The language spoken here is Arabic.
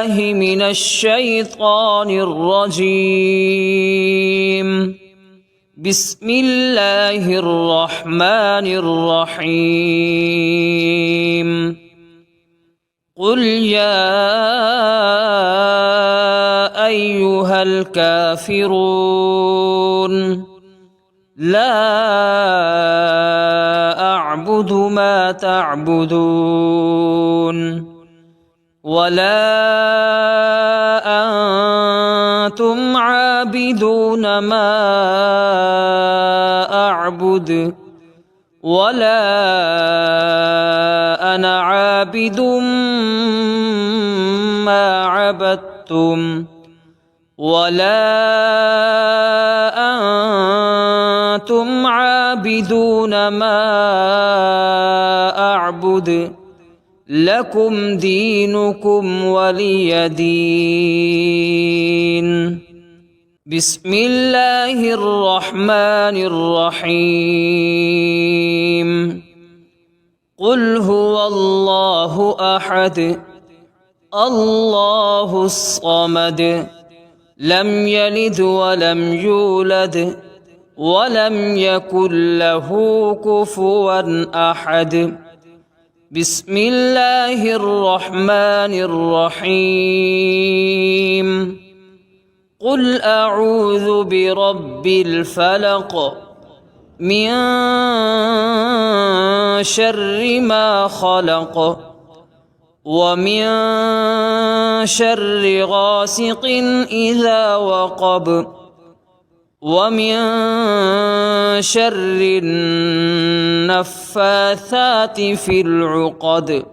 بالله من الشيطان الرجيم. بسم الله الرحمن الرحيم. قل يا أيها الكافرون لا أعبد ما تعبدون ولا أنتم عابدون ما أعبد ولا أنا عابد ما عبدتم ولا أنتم عابدون ما أعبد لكم دينكم ولي دين. بسم الله الرحمن الرحيم. قل هو الله أحد الله الصمد لم يلد ولم يولد ولم يكن له كفوا أحد. بسم الله الرحمن الرحيم. قل أعوذ برب الفلق من شر ما خلق ومن شر غاسق إذا وقب ومن شر النفاثات في العقد